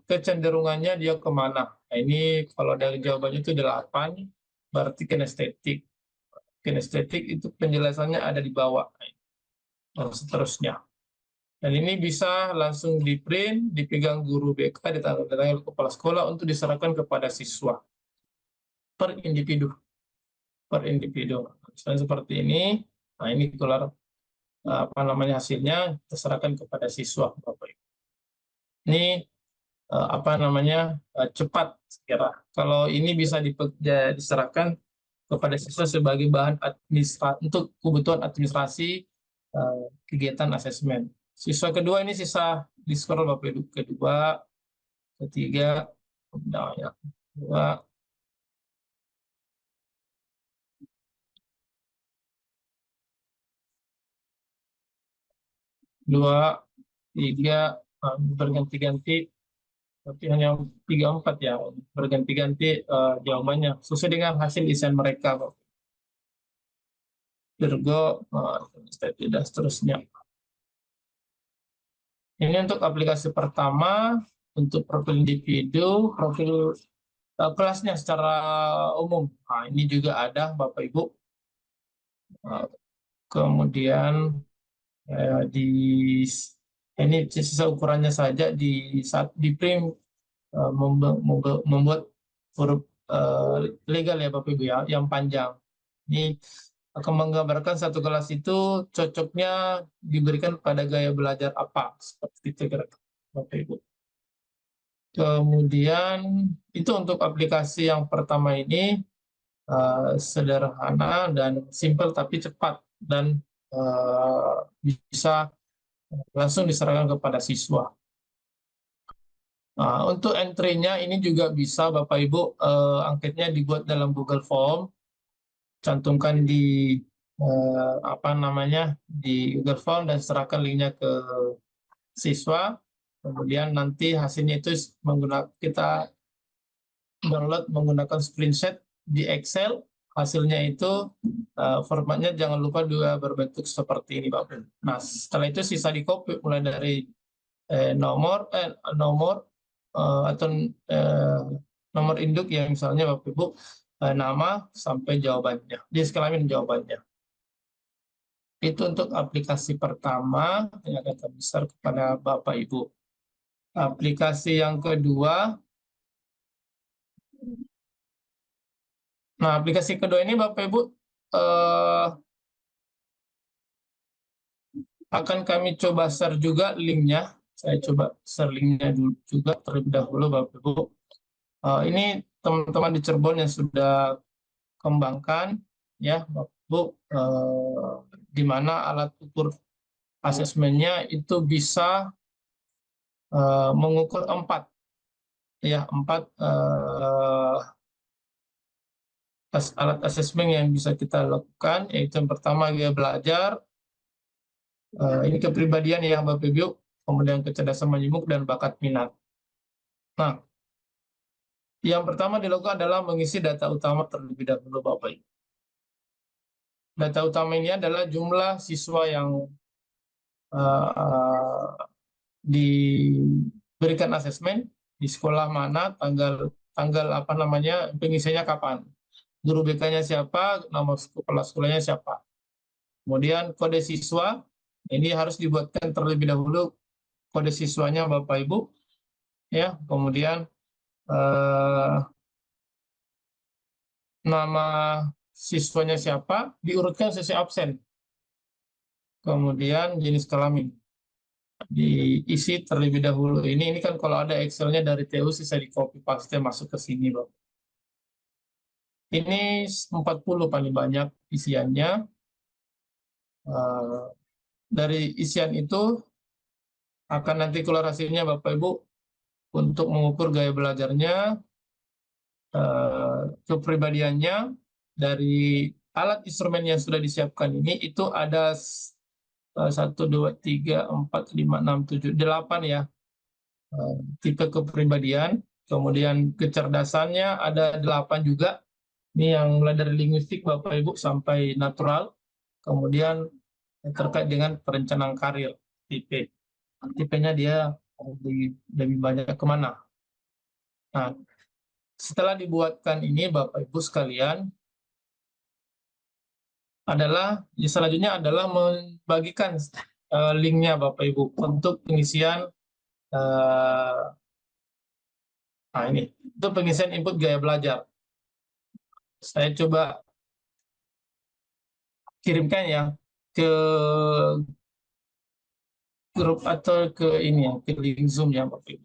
kecenderungannya dia kemana. Nah, ini kalau dari jawabannya itu 8, berarti kinestetik. Kinestetik itu penjelasannya ada di bawah. Dan seterusnya. Dan ini bisa langsung di-print, dipegang guru BK, ditangani kepala sekolah untuk diserahkan kepada siswa. Per individu. Per individu. Misalnya seperti ini, nah ini keluar apa namanya hasilnya, diserahkan kepada siswa, Bapak Ibu. Ini apa namanya cepat sekira. Kalau ini bisa diserahkan kepada siswa sebagai bahan administrasi untuk kebutuhan administrasi kegiatan asesmen. Siswa kedua ini sisa di scroll Bapak Ibu, kedua, ketiga, ya, kedua, dua, tiga, berganti-ganti, tapi hanya 3, 4 ya, berganti-ganti jawabannya sesuai dengan hasil isian mereka, Bapak. Virgo, dan seterusnya. Ini untuk aplikasi pertama, untuk profil individu, profil kelasnya secara umum. Nah, ini juga ada, Bapak Ibu. Kemudian ini sisa ukurannya saja saat di print membuat huruf legal ya Bapak Ibu ya, yang panjang. Ini akan menggambarkan satu kelas itu cocoknya diberikan pada gaya belajar apa, seperti itu kira-kira Bapak Ibu. Kemudian itu untuk aplikasi yang pertama ini sederhana dan simple tapi cepat dan bisa langsung diserahkan kepada siswa. Nah, untuk entry-nya ini juga bisa Bapak Ibu angketnya dibuat dalam Google Form, cantumkan di apa namanya di Google Form dan serahkan linknya ke siswa. Kemudian nanti hasilnya itu kita download menggunakan screenshot di Excel. Hasilnya itu formatnya jangan lupa juga berbentuk seperti ini Bapak. Nah, setelah itu sisa di copy mulai dari nomor atau nomor induk ya misalnya Bapak Ibu, nama sampai jawabannya, jenis kelamin jawabannya. Itu untuk aplikasi pertama yang akan kami share kepada Bapak Ibu. Aplikasi yang kedua, nah aplikasi kedua ini Bapak Ibu akan kami coba share juga linknya. Saya coba share linknya juga terlebih dahulu Bapak Ibu. Ini teman-teman di Cirebon yang sudah kembangkan ya Bapak Ibu, di mana alat ukur asesmennya itu bisa mengukur 4 alat asesmen yang bisa kita lakukan, yaitu yang pertama gaya belajar, ini kepribadian ya Bapak Ibu, kemudian kecerdasan menyimak dan bakat minat. Nah, yang pertama dilakukan adalah mengisi data utama terlebih dahulu Bapak Ibu. Data utama ini adalah jumlah siswa yang diberikan asesmen di sekolah mana, tanggal apa namanya, pengisiannya kapan, guru BK-nya siapa, nama kepala sekolahnya siapa. Kemudian kode siswa, ini harus dibuatkan terlebih dahulu kode siswanya Bapak Ibu. Ya, kemudian nama siswanya siapa, diurutkan sesuai absen. Kemudian jenis kelamin. Diisi terlebih dahulu. Ini kan kalau ada Excel-nya dari TU bisa di copy paste masuk ke sini, Bapak. Ini 40 paling banyak isiannya. Dari isian itu akan nanti keluar hasilnya Bapak Ibu untuk mengukur gaya belajarnya, kepribadiannya. Dari alat instrumen yang sudah disiapkan ini itu ada 1, 2, 3, 4, 5, 6, 7, 8 ya tipe kepribadian. Kemudian kecerdasannya ada 8 juga. Ini yang mulai dari linguistik Bapak Ibu sampai natural. Kemudian terkait dengan perencanaan karir tipe. Tipenya dia lebih banyak kemana. Nah, setelah dibuatkan ini Bapak Ibu sekalian, selanjutnya adalah membagikan linknya Bapak Ibu untuk pengisian ini untuk pengisian input gaya belajar. Saya coba kirimkan ya ke grup atau ke ini ya, ke link Zoom ya Bapak Ibu.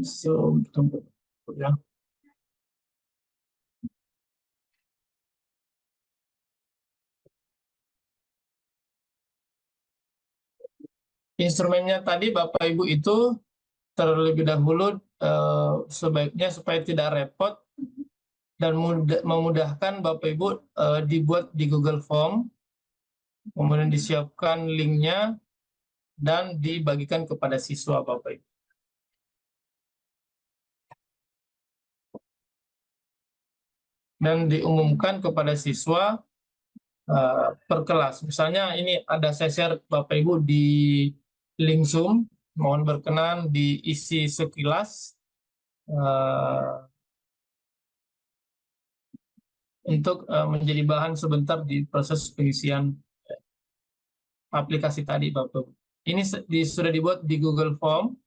So, tunggu ya. Instrumennya tadi Bapak Ibu itu terlebih dahulu sebaiknya supaya tidak repot dan memudahkan Bapak Ibu dibuat di Google Form, kemudian disiapkan linknya dan dibagikan kepada siswa Bapak Ibu. Dan diumumkan kepada siswa per kelas. Misalnya ini ada saya share Bapak Ibu di link Zoom, mohon berkenan diisi sekilas untuk menjadi bahan sebentar di proses pengisian aplikasi tadi Bapak Ibu. Ini sudah dibuat di Google Form.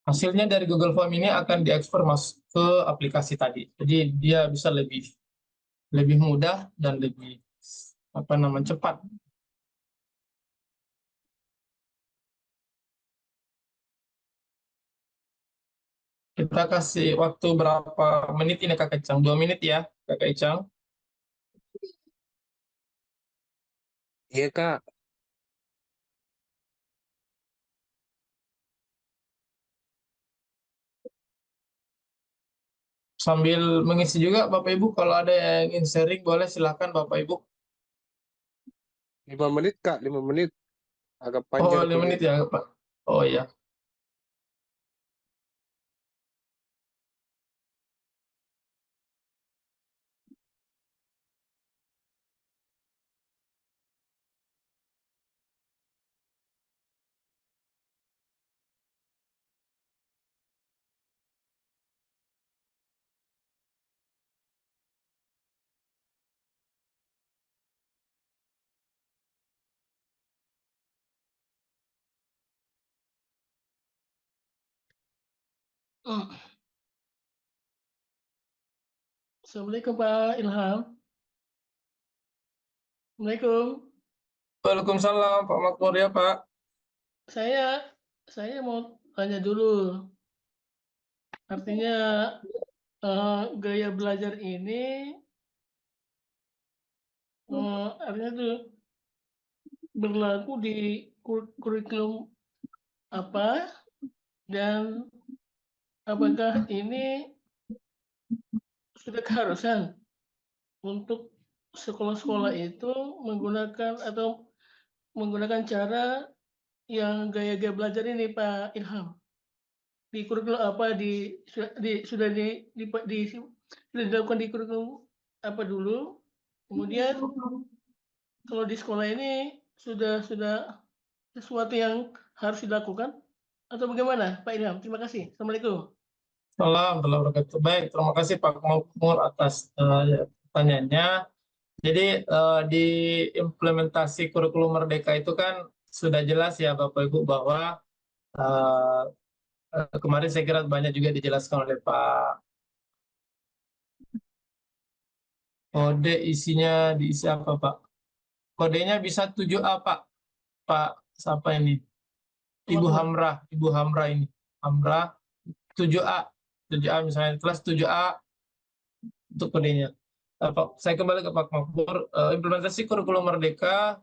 Hasilnya dari Google Form ini akan diekspor masuk ke aplikasi tadi. Jadi dia bisa lebih mudah dan lebih cepat. Kita kasih waktu berapa menit ini Kakak Icang? 2 menit ya Kakak Icang. Iya, Kak. Sambil mengisi juga Bapak Ibu, kalau ada yang ingin sharing boleh silakan Bapak Ibu. 5 menit, Kak. 5 menit. Agak Oh, panjang 5 menit ya Pak. Oh ya. Assalamualaikum Pak Ilham. Assalamualaikum. Waalaikumsalam Pak Makmur ya Pak. Saya mau tanya dulu. Artinya gaya belajar ini artinya tuh berlaku di kurikulum apa dan apakah ini sudah keharusan untuk sekolah-sekolah itu menggunakan atau menggunakan cara yang gaya-gaya belajar ini Pak Ilham. Di kurikulum sudah dilakukan di kurikulum apa dulu, kemudian kalau di sekolah ini sudah sesuatu yang harus dilakukan atau bagaimana Pak Ilham? Terima kasih. Assalamualaikum. Assalamualaikum warahmatullahi wabarakatuh. Baik, terima kasih Pak Makmur atas pertanyaannya. Jadi di implementasi kurikulum Merdeka itu kan sudah jelas ya Bapak Ibu bahwa kemarin saya kira banyak juga dijelaskan oleh Pak. Kode isinya diisi apa Pak? Kodenya bisa 7A Pak. Pak siapa ini? Ibu Hamra ini. Hamra 7A. 7A misalnya kelas 7A untuk kodenya. Saya kembali ke Pak Makmur. Implementasi kurikulum Merdeka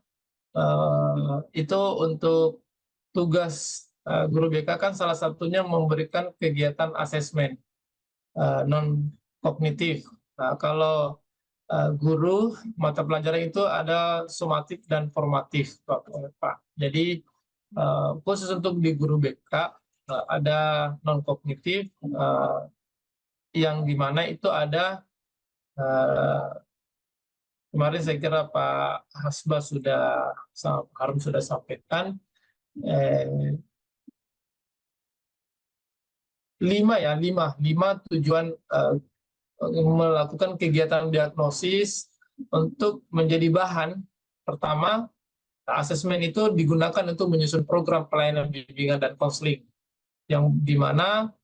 itu untuk tugas guru BK kan salah satunya memberikan kegiatan asesmen non kognitif. Nah, kalau guru mata pelajaran itu ada somatik dan formatif, Pak. Jadi khusus untuk di guru BK ada non kognitif yang dimana itu ada kemarin saya kira Pak Hasba Harum sudah sampaikan 5 tujuan melakukan kegiatan diagnosis untuk menjadi bahan. Pertama, asesmen itu digunakan untuk menyusun program pelayanan bimbingan dan konseling, yang dimana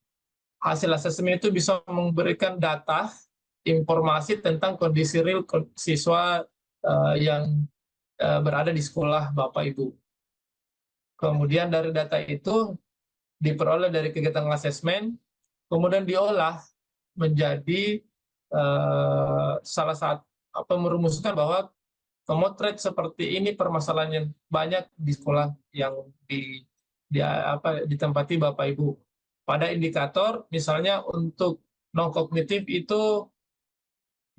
hasil asesmen itu bisa memberikan data, informasi tentang kondisi real siswa yang berada di sekolah Bapak Ibu. Kemudian dari data itu diperoleh dari kegiatan asesmen, kemudian diolah menjadi salah satu merumuskan bahwa memotret seperti ini permasalahan yang banyak di sekolah yang ditempati Bapak Ibu. Pada indikator misalnya untuk non kognitif itu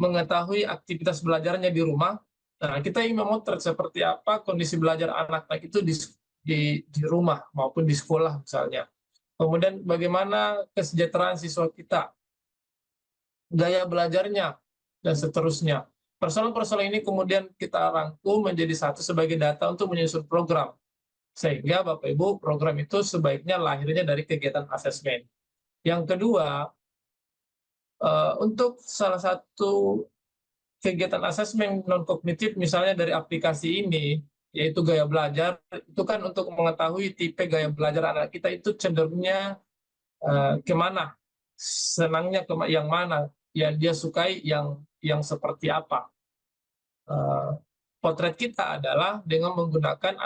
mengetahui aktivitas belajarnya di rumah. Nah, kita ingin memotret seperti apa kondisi belajar anak-anak itu di rumah maupun di sekolah misalnya. Kemudian bagaimana kesejahteraan siswa kita, gaya belajarnya, dan seterusnya. Persoalan-persoalan ini kemudian kita rangkum menjadi satu sebagai data untuk menyusun program. Sehingga Bapak Ibu, program itu sebaiknya lahirnya dari kegiatan asesmen. Yang kedua, untuk salah satu kegiatan asesmen non-kognitif misalnya dari aplikasi ini, yaitu gaya belajar, itu kan untuk mengetahui tipe gaya belajar anak kita itu cenderungnya kemana, senangnya yang mana, yang dia sukai yang seperti apa. Potret kita adalah dengan menggunakan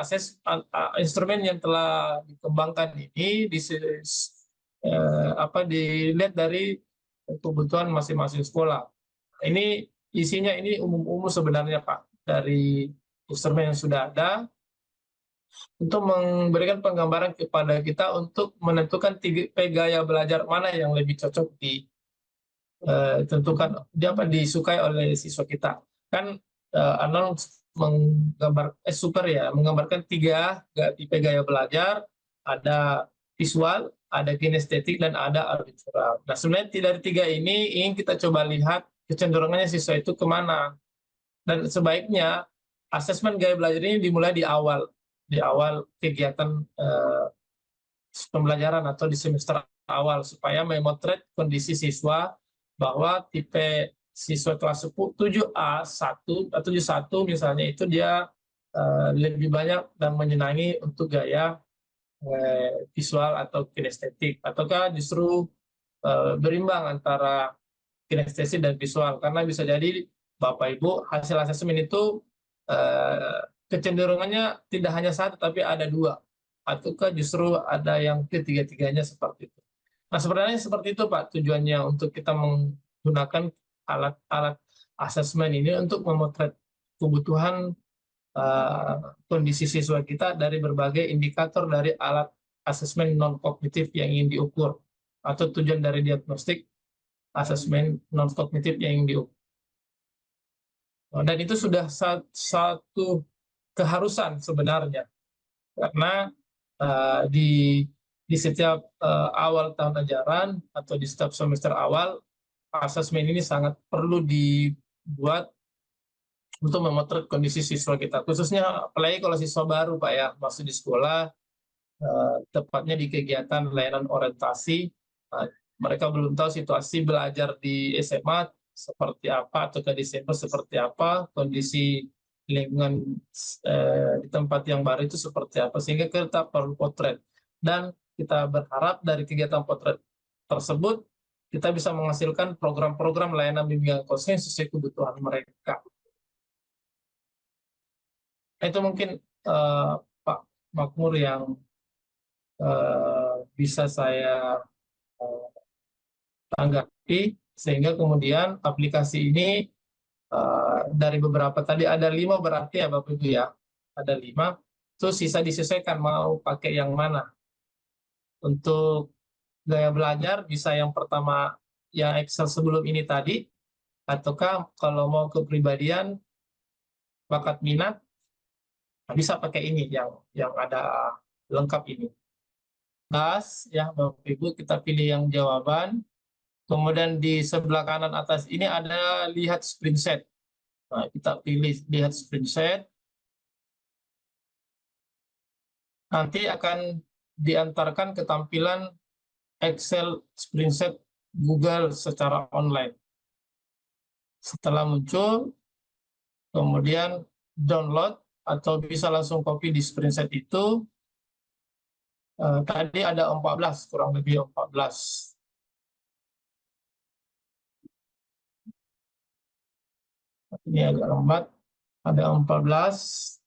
instrumen yang telah dikembangkan ini dilihat dari kebutuhan masing-masing sekolah. Ini isinya ini umum-umum sebenarnya Pak, dari instrumen yang sudah ada untuk memberikan penggambaran kepada kita untuk menentukan tipe gaya belajar mana yang lebih cocok ditentukan disukai oleh siswa kita. Kan Arnold menggambarkan 3 tipe gaya belajar, ada visual, ada kinestetik, dan ada auditoral. Nah, sebenarnya dari 3 ini ingin kita coba lihat kecenderungannya siswa itu kemana. Dan sebaiknya asesmen gaya belajar ini dimulai di awal kegiatan pembelajaran atau di semester awal, supaya memotret kondisi siswa bahwa tipe siswa kelas 7A1 atau 71 misalnya itu dia lebih banyak dan menyenangi untuk gaya visual atau kinestetik, ataukah justru berimbang antara kinestetik dan visual, karena bisa jadi Bapak Ibu hasil asesmen itu kecenderungannya tidak hanya satu tapi ada 2, ataukah justru ada yang ketiga-tiganya seperti itu. Nah, sebenarnya seperti itu Pak tujuannya untuk kita menggunakan alat asesmen ini untuk memotret kebutuhan kondisi siswa kita dari berbagai indikator dari alat asesmen non kognitif yang ingin diukur, atau tujuan dari diagnostik asesmen non kognitif yang ingin diukur. Dan itu sudah satu keharusan sebenarnya, karena di setiap awal tahun ajaran atau di setiap semester awal, asesmen ini sangat perlu dibuat untuk memotret kondisi siswa kita, khususnya apalagi kalau siswa baru Pak ya, masuk di sekolah, tepatnya di kegiatan layanan orientasi. Mereka belum tahu situasi belajar di SMA seperti apa, atau ke Desember seperti apa, kondisi lingkungan di tempat yang baru itu seperti apa, sehingga kita perlu potret. Dan kita berharap dari kegiatan potret tersebut, kita bisa menghasilkan program-program layanan bimbingan konseling sesuai kebutuhan mereka. Itu mungkin Pak Makmur yang bisa saya tanggapi, sehingga kemudian aplikasi ini dari beberapa tadi ada 5 berarti ya Bapak Ibu ya, ada 5, terus sisa disesuaikan mau pakai yang mana. Untuk gaya belajar bisa yang pertama yang Excel sebelum ini tadi, ataukah kalau mau kepribadian bakat minat bisa pakai ini yang ada lengkap ini. Ya Bapak Ibu, kita pilih yang jawaban. Kemudian di sebelah kanan atas ini ada lihat screenshot. Nah, kita pilih lihat screenshot. Nanti akan diantarkan ke tampilan Excel screenshot Google secara online. Setelah muncul, kemudian download atau bisa langsung copy di screenshot itu. Tadi ada 14, kurang lebih 14. Ini agak lambat, ada 14.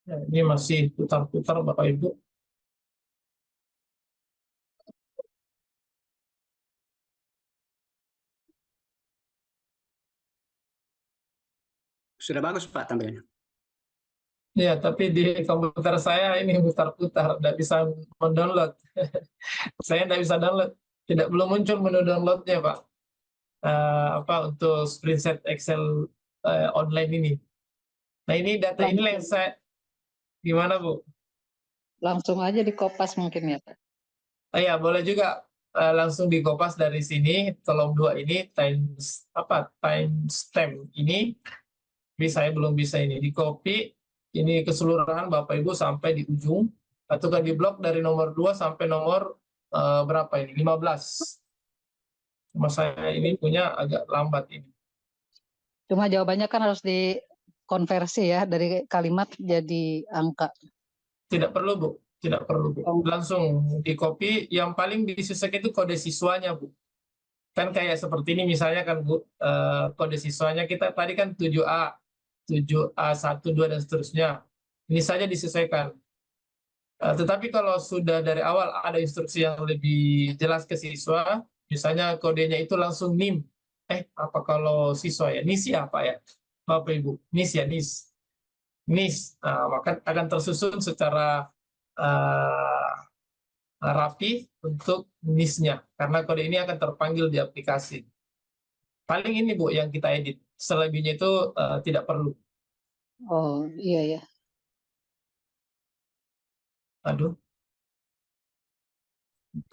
Ya, ini masih putar-putar Bapak Ibu. Sudah bagus Pak tampilannya. Ya, tapi di komputer saya ini putar-putar, tidak bisa mendownload. Saya tidak bisa download, belum muncul menu downloadnya Pak. Untuk screenshot Excel online ini. Nah ini data ini yang saya, gimana Bu? Langsung aja di Kopas mungkin ya Pak. Ya boleh juga langsung di kopas dari sini, tolong 2 ini timestamp ini. Saya belum bisa ini di copy ini keseluruhan Bapak Ibu sampai di ujung, atau kan di blok dari nomor 2 sampai nomor berapa ini, 15. Cuma saya ini punya agak lambat ini. Cuma jawabannya kan harus dikonversi ya dari kalimat jadi angka. Tidak perlu Bu, tidak perlu Bu. Langsung di copy, yang paling disesuaikan itu kode siswanya Bu. Kan kayak seperti ini misalnya kan Bu, kode siswanya kita tadi kan 7A, 7A1, 2 dan seterusnya. Ini saja disesuaikan. Tetapi kalau sudah dari awal ada instruksi yang lebih jelas ke siswa, misalnya kodenya itu langsung NIM. Apa kalau siswa ya? NIS ya Pak ya? Bapak Ibu, NIS ya, NIS. NIS, maka akan tersusun secara rapi untuk NIS-nya, karena kode ini akan terpanggil di aplikasi. Paling ini Bu yang kita edit, selebihnya itu tidak perlu. Oh iya ya. Aduh,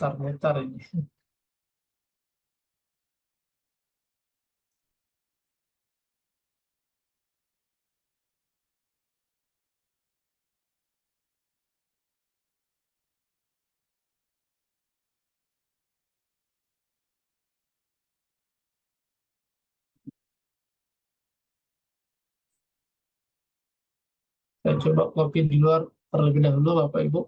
bentar ini. Saya coba copy di luar terlebih dahulu Bapak Ibu.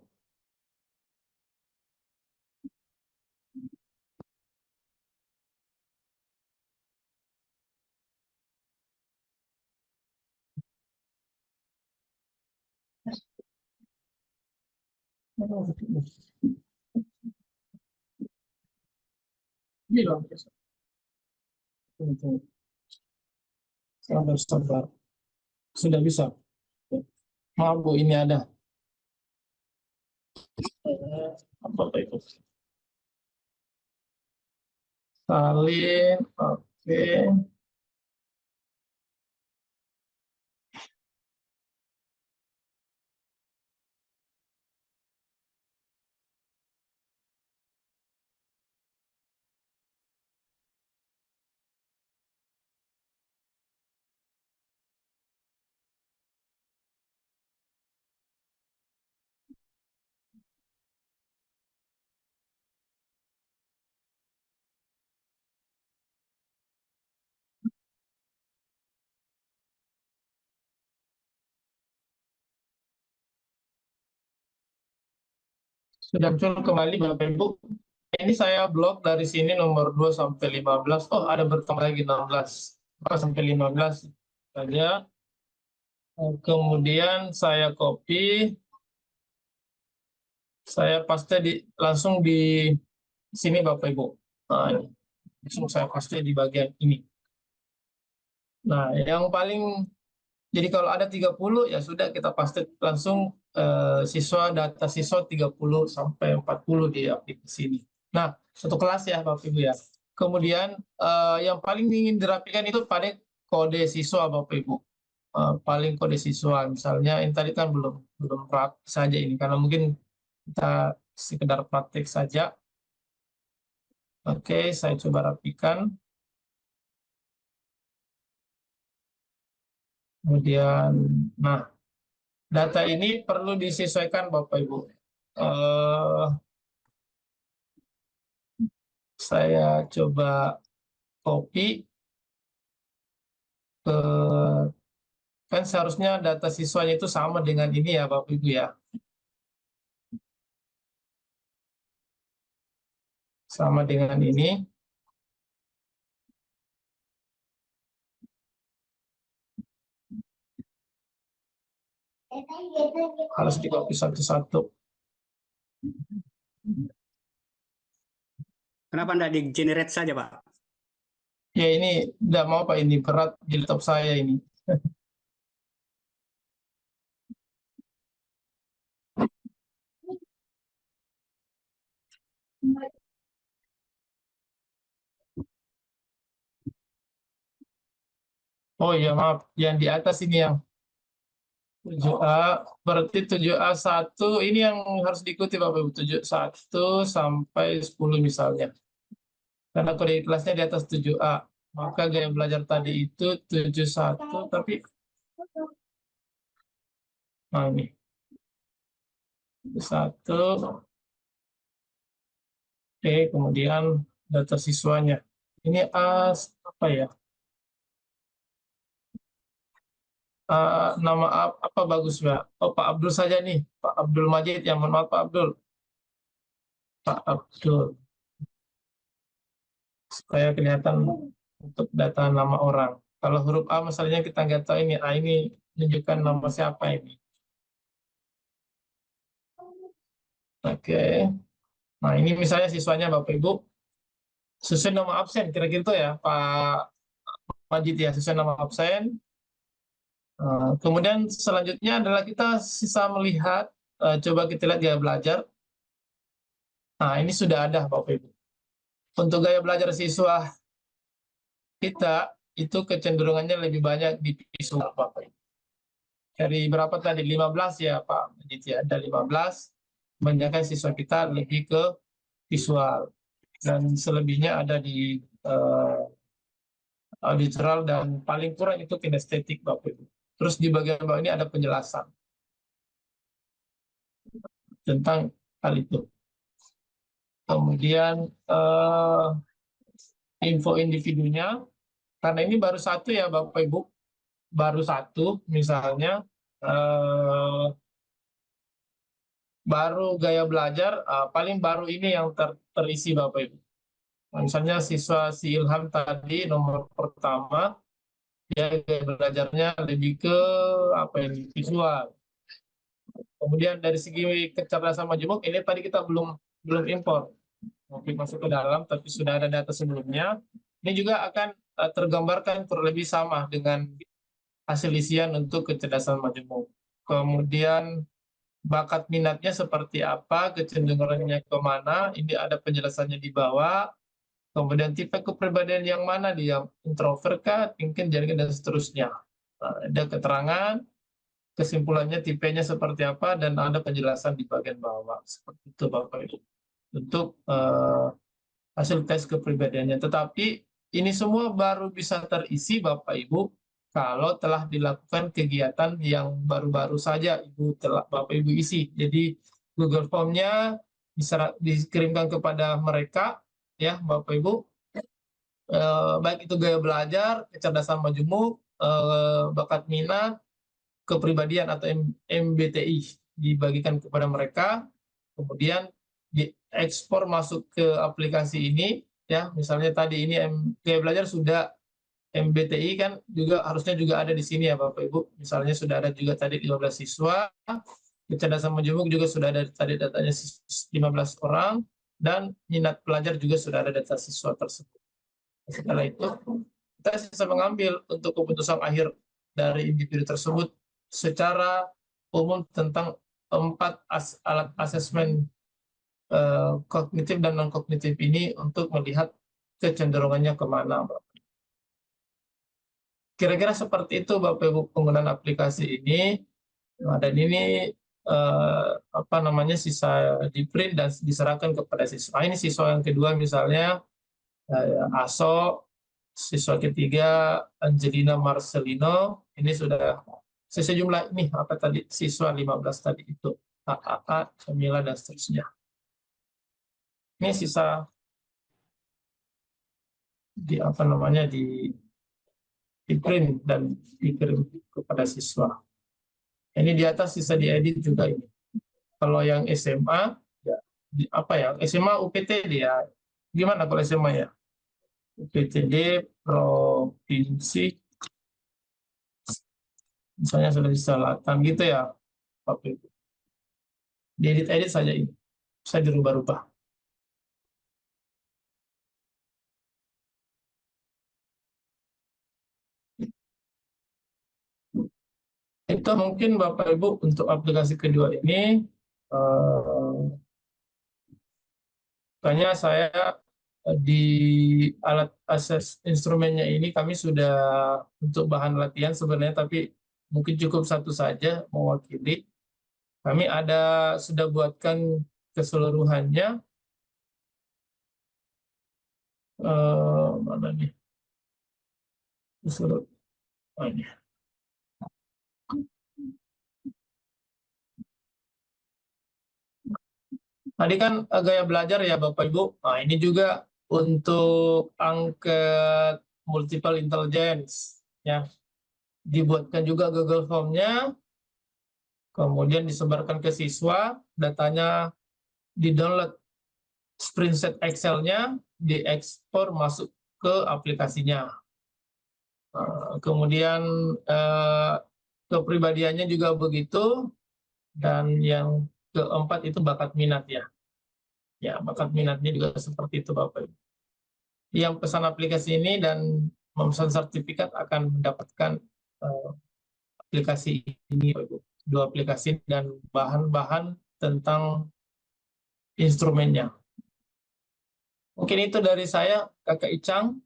Bilang. Sabar. Sudah bisa. Maaf Bu, ini ada. Apa itu? Salin, oke. Sudah muncul kembali Bapak Ibu. Ini saya blok dari sini nomor 2 sampai 15. Oh, ada bertambah lagi 16. Sampai 15 saja. Kemudian saya copy. Saya paste langsung di sini Bapak Ibu. Nah, ini. Langsung saya paste di bagian ini. Nah, yang paling, jadi kalau ada 30 ya sudah kita paste langsung data siswa 30 sampai 40 di aplikasi ini. Nah, satu kelas ya Bapak Ibu ya. Kemudian yang paling ingin dirapikan itu pada kode siswa Bapak Ibu. Paling kode siswa, misalnya ini tadi kan belum rapi saja ini, karena mungkin kita sekedar praktek saja. Oke, saya coba rapikan. Kemudian, nah, data ini perlu disesuaikan Bapak Ibu. Saya coba copy ke, kan seharusnya data siswanya itu sama dengan ini ya Bapak Ibu ya. Sama dengan ini. Harus di-copy satu-satu. Kenapa enggak di-generate saja, Pak? Ya ini udah mau Pak, ini berat di laptop saya ini. Oh iya maaf, yang di atas ini yang 7A, berarti 7A1 ini yang harus diikuti Bapak Ibu, 71 sampai 10 misalnya. Karena kode kelasnya di atas 7A, maka gaya belajar tadi itu 71, tapi nah ini 1. Oke, kemudian data siswanya. Ini apa ya? Nama apa bagus Pak? Oh Pak Abdul saja nih, Pak Abdul Majid, yang mohon maaf Pak Abdul. Pak Abdul. Supaya kelihatan untuk data nama orang. Kalau huruf A misalnya kita nggak tahu ini, ini menunjukkan nama siapa ini. Oke. Nah ini misalnya siswanya Bapak Ibu, sesuai nama absen, kira-kira itu ya Pak Majid ya, sesuai nama absen. Kemudian selanjutnya adalah kita sisa melihat, coba kita lihat gaya belajar. Nah ini sudah ada Bapak Ibu. Untuk gaya belajar siswa kita itu kecenderungannya lebih banyak di visual Bapak Ibu. Dari berapa tadi? 15 ya Pak Majid ya, ada 15. Kebanyakan siswa kita lebih ke visual. Dan selebihnya ada di auditoral dan paling kurang itu kinestetik Bapak Ibu. Terus di bagian bawah ini ada penjelasan tentang hal itu. Kemudian info individunya, karena ini baru satu ya Bapak Ibu, baru satu misalnya, baru gaya belajar, paling baru ini yang terisi Bapak Ibu. Misalnya siswa si Ilham tadi nomor pertama, dia gaya belajarnya lebih ke apa ini, visual. Kemudian dari segi kecerdasan majemuk, ini tadi kita belum impor, masuk ke dalam, tapi sudah ada data sebelumnya. Ini juga akan tergambarkan kurang lebih sama dengan hasil isian untuk kecerdasan majemuk. Kemudian bakat minatnya seperti apa, kecenderungannya kemana, ini ada penjelasannya di bawah. Kemudian tipe kepribadian yang mana, dia introvert kah, mungkin jaringan, dan seterusnya. Ada keterangan, kesimpulannya tipenya seperti apa, dan ada penjelasan di bagian bawah. Seperti itu Bapak Ibu. Untuk hasil tes kepribadiannya. Tetapi ini semua baru bisa terisi Bapak Ibu kalau telah dilakukan kegiatan yang baru-baru saja Bapak Ibu isi. Jadi Google Form-nya dikirimkan kepada mereka, ya Bapak Ibu, baik itu gaya belajar, kecerdasan majemuk, bakat minat, kepribadian atau MBTI, dibagikan kepada mereka, kemudian diekspor masuk ke aplikasi ini, ya misalnya tadi ini gaya belajar sudah, MBTI kan juga harusnya juga ada di sini ya Bapak Ibu, misalnya sudah ada juga tadi 15 siswa, kecerdasan majemuk juga sudah ada tadi datanya 15 orang, dan minat pelajar juga sudah ada data siswa tersebut. Setelah itu kita bisa mengambil untuk keputusan akhir dari individu tersebut secara umum tentang 4 alat asesmen kognitif dan non-kognitif ini untuk melihat kecenderungannya kemana. Kira-kira seperti itu Bapak Ibu penggunaan aplikasi ini. Nah, dan ini sisa di print dan diserahkan kepada siswa. Ini siswa yang kedua misalnya Aso, siswa ketiga Angelina Marcelino, ini sudah sejumlah ini siswa 15 tadi itu, AAA, Camila, dan seterusnya. Ini sisa di print dan dikirim kepada siswa. Ini di atas sisa diedit juga ini. Kalau yang SMA, SMA UPTD ya. Gimana kalau SMA ya? UPTD provinsi, misalnya Sulawesi Selatan gitu ya, Bapak Ibu. Diedit-edit saja ini, bisa dirubah-rubah. Itu mungkin Bapak Ibu untuk aplikasi kedua ini, makanya saya di alat akses instrumennya ini kami sudah untuk bahan latihan sebenarnya, tapi mungkin cukup satu saja mewakili. Kami sudah buatkan keseluruhannya. Mana nih? Ini. Tadi kan gaya belajar ya Bapak Ibu. Nah, ini juga untuk angket multiple intelligence ya. Dibuatkan juga Google Form-nya. Kemudian disebarkan ke siswa, datanya di-download screenshot Excel-nya, diekspor masuk ke aplikasinya. Kemudian kepribadiannya juga begitu, dan yang keempat itu bakat minat ya. Ya, bakat minatnya juga seperti itu Bapak Ibu. Yang pesan aplikasi ini dan memesan sertifikat akan mendapatkan aplikasi ini Bapak Ibu. 2 aplikasi dan bahan-bahan tentang instrumennya. Mungkin itu dari saya, Kakak Icang.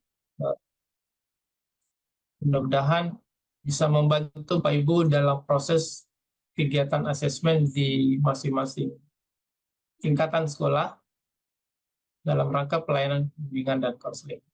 Mudah-mudahan bisa membantu Pak Ibu dalam proses kegiatan asesmen di masing-masing tingkatan sekolah dalam rangka pelayanan bimbingan dan konseling.